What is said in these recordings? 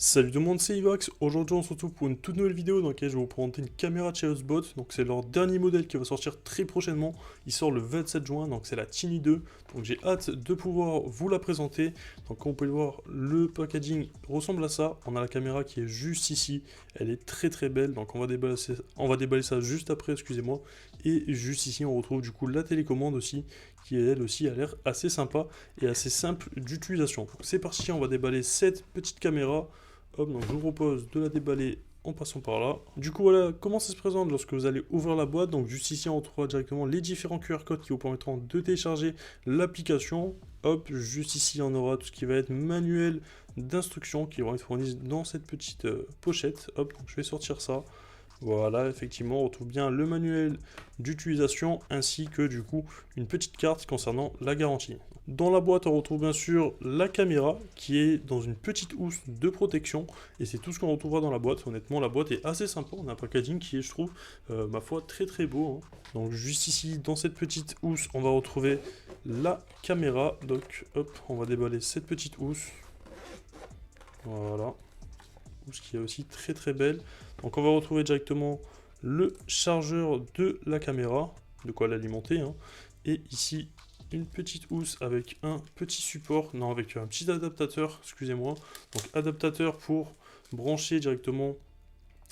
Salut tout le monde, c'est Ivax. Aujourd'hui, on se retrouve pour une toute nouvelle vidéo dans laquelle je vais vous présenter une caméra de chez Osbot. Donc, c'est leur dernier modèle qui va sortir très prochainement. Il sort le 27 juin, donc c'est la Tiny 2. Donc, j'ai hâte de pouvoir vous la présenter. Donc, comme vous pouvez le voir, le packaging ressemble à ça. On a la caméra qui est juste ici. Elle est très très belle. Donc, on va déballer ça juste après, excusez-moi. Et juste ici, on retrouve du coup la télécommande aussi, qui elle aussi a l'air assez sympa et assez simple d'utilisation. Donc, c'est parti, on va déballer cette petite caméra. Hop, donc je vous propose de la déballer en passant par là. Du coup, voilà comment ça se présente lorsque vous allez ouvrir la boîte. Donc juste ici, on retrouvera directement les différents QR codes qui vous permettront de télécharger l'application. Hop, juste ici, on aura tout ce qui va être manuel d'instruction qui vont être fournis dans cette petite pochette. Hop, donc je vais sortir ça. Voilà, effectivement, on retrouve bien le manuel d'utilisation ainsi que du coup une petite carte concernant la garantie. Dans la boîte, on retrouve bien sûr la caméra qui est dans une petite housse de protection et c'est tout ce qu'on retrouvera dans la boîte. Honnêtement, la boîte est assez sympa. On a un packaging qui est, je trouve, ma foi, très très beau, hein. Donc juste ici, dans cette petite housse, on va retrouver la caméra. Donc hop, on va déballer cette petite housse. Voilà. Housse qui est aussi très très belle. Donc on va retrouver directement le chargeur de la caméra, de quoi l'alimenter, hein. Et ici, une petite housse avec un petit support, non, avec un petit adaptateur, excusez-moi. Donc adaptateur pour brancher directement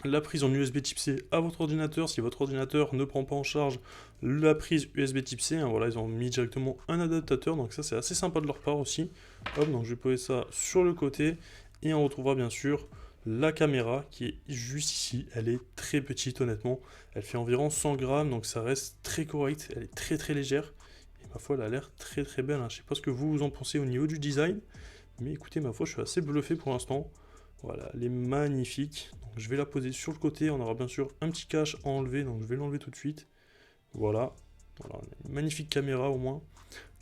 la prise en USB type C à votre ordinateur. Si votre ordinateur ne prend pas en charge la prise USB type C, hein, voilà, ils ont mis directement un adaptateur, donc ça c'est assez sympa de leur part aussi. Hop, donc je vais poser ça sur le côté et on retrouvera bien sûr la caméra qui est juste ici. Elle est très petite honnêtement, elle fait environ 100 grammes, donc ça reste très correct, elle est très très légère. Et ma foi, elle a l'air très très belle, hein. Je sais pas ce que vous en pensez au niveau du design, mais écoutez, ma foi, je suis assez bluffé pour l'instant. Voilà, elle est magnifique. Donc, je vais la poser sur le côté. On aura bien sûr un petit cache à enlever, donc je vais l'enlever tout de suite. Voilà, voilà, une magnifique caméra au moins.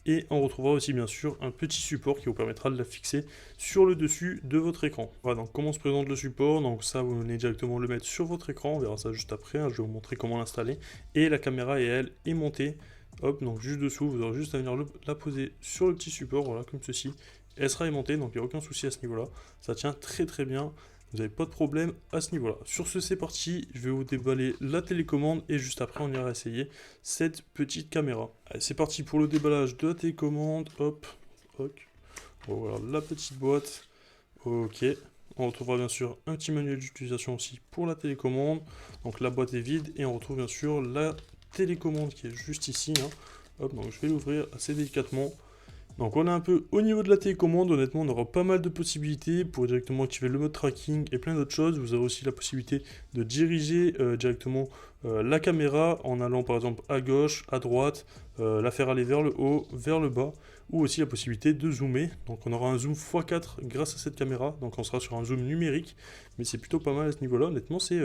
Et on retrouvera aussi bien sûr un petit support qui vous permettra de la fixer sur le dessus de votre écran. Voilà, donc comment se présente le support. Donc ça, vous venez directement le mettre sur votre écran. On verra ça juste après, hein. Je vais vous montrer comment l'installer. Et la caméra, elle, est montée. Hop, donc juste dessous, vous aurez juste à venir la poser sur le petit support, voilà, comme ceci. Elle sera aimantée, donc il n'y a aucun souci à ce niveau-là. Ça tient très très bien. Vous n'avez pas de problème à ce niveau-là. Sur ce, c'est parti. Je vais vous déballer la télécommande et juste après, on ira essayer cette petite caméra. Allez, c'est parti pour le déballage de la télécommande. Hop, hop. Bon, voilà la petite boîte. Ok. On retrouvera bien sûr un petit manuel d'utilisation aussi pour la télécommande. Donc la boîte est vide et on retrouve bien sûr la télécommande qui est juste ici, hein. Hop, donc je vais l'ouvrir assez délicatement. Donc on est un peu au niveau de la télécommande, honnêtement on aura pas mal de possibilités pour directement activer le mode tracking et plein d'autres choses. Vous avez aussi la possibilité de diriger directement la caméra en allant par exemple à gauche, à droite, la faire aller vers le haut, vers le bas, ou aussi la possibilité de zoomer. Donc on aura un zoom x4 grâce à cette caméra, donc on sera sur un zoom numérique, mais c'est plutôt pas mal à ce niveau-là. Honnêtement c'est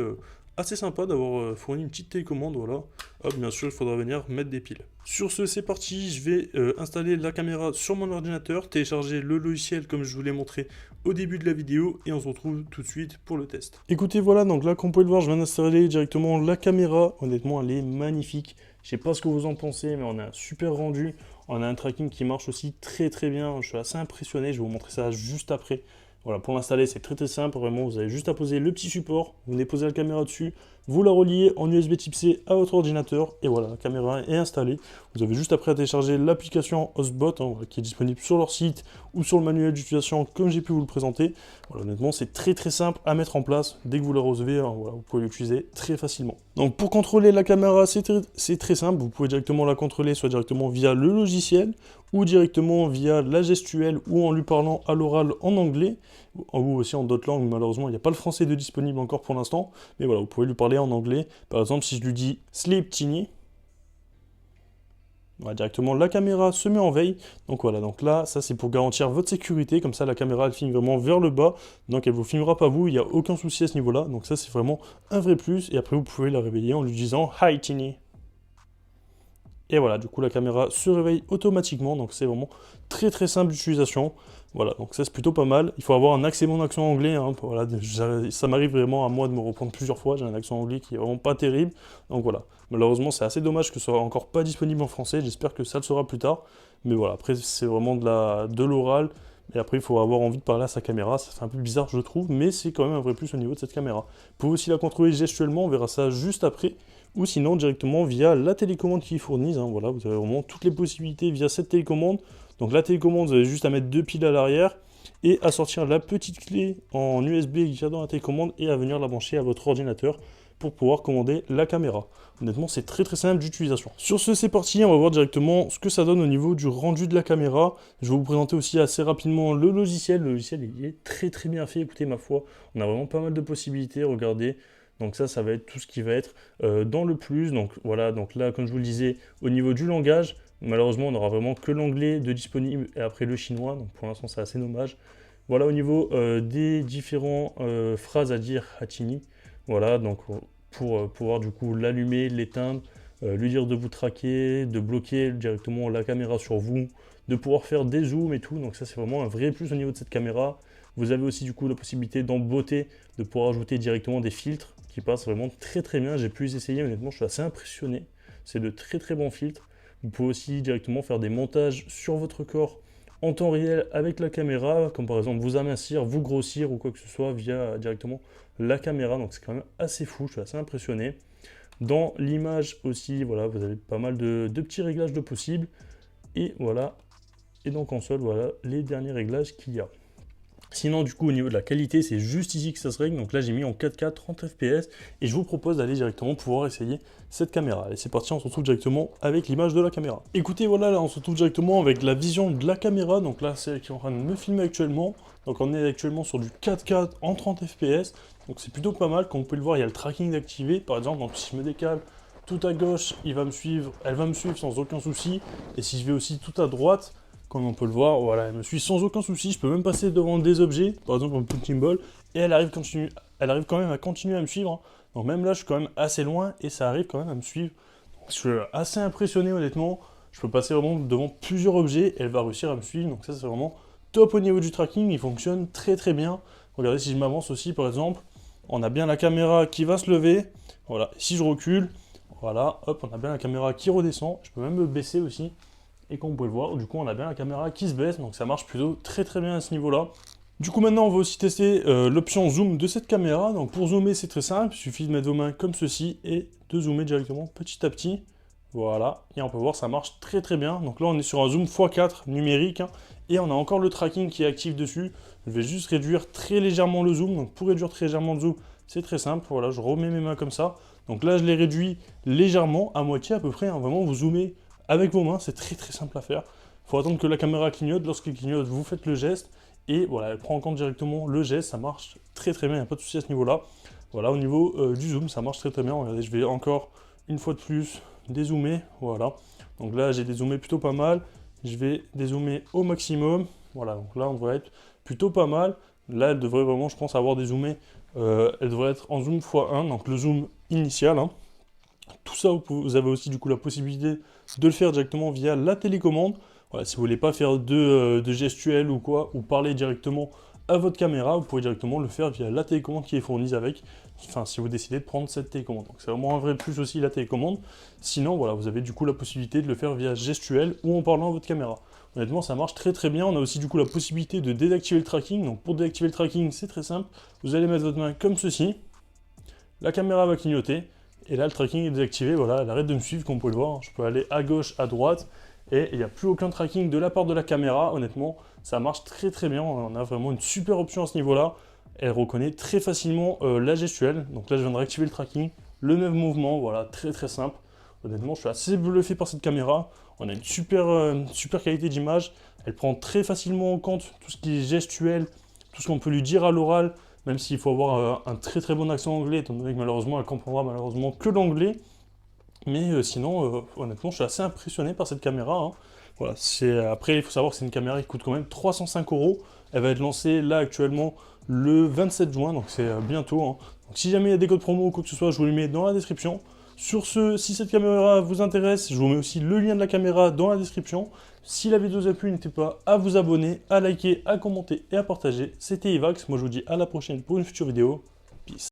assez sympa d'avoir fourni une petite télécommande, voilà. Hop, bien sûr, il faudra venir mettre des piles. Sur ce, c'est parti, je vais installer la caméra sur mon ordinateur, télécharger le logiciel comme je vous l'ai montré au début de la vidéo, et on se retrouve tout de suite pour le test. Écoutez, voilà, donc là, comme vous pouvez le voir, je viens d'installer directement la caméra. Honnêtement, elle est magnifique. Je sais pas ce que vous en pensez, mais on a un super rendu. On a un tracking qui marche aussi très très bien. Je suis assez impressionné, je vais vous montrer ça juste après. Voilà, pour l'installer, c'est très très simple, vraiment, vous avez juste à poser le petit support, vous venez poser la caméra dessus, vous la reliez en USB type C à votre ordinateur, et voilà, la caméra est installée. Vous avez juste après à télécharger l'application Osbot, hein, voilà, qui est disponible sur leur site ou sur le manuel d'utilisation comme j'ai pu vous le présenter. Voilà, honnêtement, c'est très très simple à mettre en place. Dès que vous la recevez, hein, voilà, vous pouvez l'utiliser très facilement. Donc pour contrôler la caméra, c'est très simple, vous pouvez directement la contrôler, soit directement via le logiciel, ou directement via la gestuelle ou en lui parlant à l'oral en anglais, ou aussi en d'autres langues. Malheureusement, il n'y a pas le français de disponible encore pour l'instant, mais voilà, vous pouvez lui parler en anglais. Par exemple, si je lui dis Sleep Tiny, voilà, directement la caméra se met en veille. Donc voilà, donc là, ça c'est pour garantir votre sécurité. Comme ça, la caméra elle filme vraiment vers le bas, donc elle vous filmera pas vous. Il n'y a aucun souci à ce niveau-là. Donc ça, c'est vraiment un vrai plus. Et après, vous pouvez la réveiller en lui disant Hi Tiny. Et voilà, du coup la caméra se réveille automatiquement, donc c'est vraiment très très simple d'utilisation. Voilà, donc ça c'est plutôt pas mal. Il faut avoir un excellent accent anglais, hein, voilà, ça m'arrive vraiment à moi de me reprendre plusieurs fois, j'ai un accent anglais qui est vraiment pas terrible. Donc voilà, malheureusement c'est assez dommage que ce soit encore pas disponible en français, j'espère que ça le sera plus tard. Mais voilà, après c'est vraiment de l'oral, Et après, il faut avoir envie de parler à sa caméra. Ça fait un peu bizarre, je trouve, mais c'est quand même un vrai plus au niveau de cette caméra. Vous pouvez aussi la contrôler gestuellement, on verra ça juste après. Ou sinon, directement via la télécommande qu'ils fournissent. Hein, voilà, vous avez vraiment toutes les possibilités via cette télécommande. Donc la télécommande, vous avez juste à mettre 2 piles à l'arrière et à sortir la petite clé en USB qu'il y a dans la télécommande et à venir la brancher à votre ordinateur pour pouvoir commander la caméra. Honnêtement, c'est très très simple d'utilisation. Sur ce, c'est parti, on va voir directement ce que ça donne au niveau du rendu de la caméra. Je vais vous présenter aussi assez rapidement le logiciel. Le logiciel, il est très très bien fait, écoutez ma foi. On a vraiment pas mal de possibilités, regardez. Donc ça va être tout ce qui va être dans le plus. Donc voilà, donc là, comme je vous le disais, au niveau du langage, malheureusement, on n'aura vraiment que l'anglais de disponible et après le chinois. Donc pour l'instant, c'est assez dommage. Voilà, au niveau des différentes phrases à dire à Tini. Voilà, donc pour pouvoir du coup l'allumer, l'éteindre, lui dire de vous traquer, de bloquer directement la caméra sur vous, de pouvoir faire des zooms et tout. Donc ça, c'est vraiment un vrai plus au niveau de cette caméra. Vous avez aussi du coup la possibilité d'emboîter, de pouvoir ajouter directement des filtres qui passent vraiment très très bien. J'ai pu les essayer, honnêtement, je suis assez impressionné. C'est de très très bons filtres. Vous pouvez aussi directement faire des montages sur votre corps en temps réel avec la caméra, comme par exemple vous amincir, vous grossir ou quoi que ce soit via directement la caméra. Donc c'est quand même assez fou, je suis assez impressionné. Dans l'image aussi, voilà, vous avez pas mal de petits réglages de possibles. Et voilà, et dans console, voilà les derniers réglages qu'il y a. Sinon, du coup, au niveau de la qualité, c'est juste ici que ça se règle. Donc là, j'ai mis en 4K 30 fps et je vous propose d'aller directement pouvoir essayer cette caméra. Allez, c'est parti, on se retrouve directement avec l'image de la caméra. Écoutez, voilà, là, on se retrouve directement avec la vision de la caméra. Donc là, c'est elle qui est en train de me filmer actuellement. Donc on est actuellement sur du 4K en 30 fps. Donc c'est plutôt pas mal. Comme vous pouvez le voir, il y a le tracking d'activer. Par exemple, donc, si je me décale tout à gauche, elle va me suivre sans aucun souci. Et si je vais aussi tout à droite, comme on peut le voir, voilà, elle me suit sans aucun souci. Je peux même passer devant des objets, par exemple un punching ball, et elle arrive quand même à continuer à me suivre. Donc même là, je suis quand même assez loin et ça arrive quand même à me suivre. Donc, je suis assez impressionné honnêtement. Je peux passer vraiment devant plusieurs objets et elle va réussir à me suivre. Donc ça, c'est vraiment top au niveau du tracking. Il fonctionne très très bien. Regardez, si je m'avance aussi, par exemple, on a bien la caméra qui va se lever. Voilà, si je recule, voilà, hop, on a bien la caméra qui redescend. Je peux même me baisser aussi. Et comme vous pouvez le voir, du coup on a bien la caméra qui se baisse, donc ça marche plutôt très très bien à ce niveau-là. Du coup maintenant on va aussi tester l'option zoom de cette caméra. Donc pour zoomer c'est très simple, il suffit de mettre vos mains comme ceci et de zoomer directement petit à petit. Voilà, et on peut voir ça marche très très bien. Donc là on est sur un zoom x4 numérique, hein, et on a encore le tracking qui est actif dessus. Je vais juste réduire très légèrement le zoom. Donc pour réduire très légèrement le zoom, c'est très simple. Voilà, je remets mes mains comme ça. Donc là je l'ai réduit légèrement, à moitié à peu près, hein. Vraiment vous zoomez avec vos mains, c'est très très simple à faire. Il faut attendre que la caméra clignote. Lorsqu'elle clignote, vous faites le geste. Et voilà, elle prend en compte directement le geste. Ça marche très très bien, il n'y a pas de souci à ce niveau-là. Voilà, au niveau du zoom, ça marche très très bien. Regardez, je vais encore une fois de plus dézoomer. Voilà. Donc là, j'ai dézoomé plutôt pas mal. Je vais dézoomer au maximum. Voilà, donc là, on devrait être plutôt pas mal. Là, elle devrait vraiment, je pense, avoir dézoomé. Elle devrait être en zoom x1, donc le zoom initial, hein. Tout ça, vous avez aussi du coup la possibilité de le faire directement via la télécommande. Voilà, si vous voulez pas faire de gestuelle ou quoi, ou parler directement à votre caméra, vous pouvez directement le faire via la télécommande qui est fournie avec. Enfin, si vous décidez de prendre cette télécommande. Donc c'est vraiment un vrai plus aussi la télécommande. Sinon, voilà, vous avez du coup la possibilité de le faire via gestuelle ou en parlant à votre caméra. Honnêtement, ça marche très très bien. On a aussi du coup la possibilité de désactiver le tracking. Donc pour désactiver le tracking, c'est très simple. Vous allez mettre votre main comme ceci. La caméra va clignoter. Et là, le tracking est désactivé, voilà, elle arrête de me suivre, comme vous pouvez le voir. Je peux aller à gauche, à droite, et il n'y a plus aucun tracking de la part de la caméra. Honnêtement, ça marche très très bien. On a vraiment une super option à ce niveau-là. Elle reconnaît très facilement la gestuelle. Donc là, je viens de réactiver le tracking. Le même mouvement, voilà, très très simple. Honnêtement, je suis assez bluffé par cette caméra. On a une super qualité d'image. Elle prend très facilement en compte tout ce qui est gestuel, tout ce qu'on peut lui dire à l'oral. Même s'il faut avoir un très très bon accent anglais, étant donné que malheureusement elle comprendra malheureusement que l'anglais. Mais sinon, honnêtement, je suis assez impressionné par cette caméra, hein. Voilà, après, il faut savoir que c'est une caméra qui coûte quand même 305 €. Elle va être lancée là actuellement le 27 juin, donc c'est bientôt, hein. Donc si jamais il y a des codes promo ou quoi que ce soit, je vous les mets dans la description. Sur ce, si cette caméra vous intéresse, je vous mets aussi le lien de la caméra dans la description. Si la vidéo vous a plu, n'hésitez pas à vous abonner, à liker, à commenter et à partager. C'était Evax, moi je vous dis à la prochaine pour une future vidéo. Peace.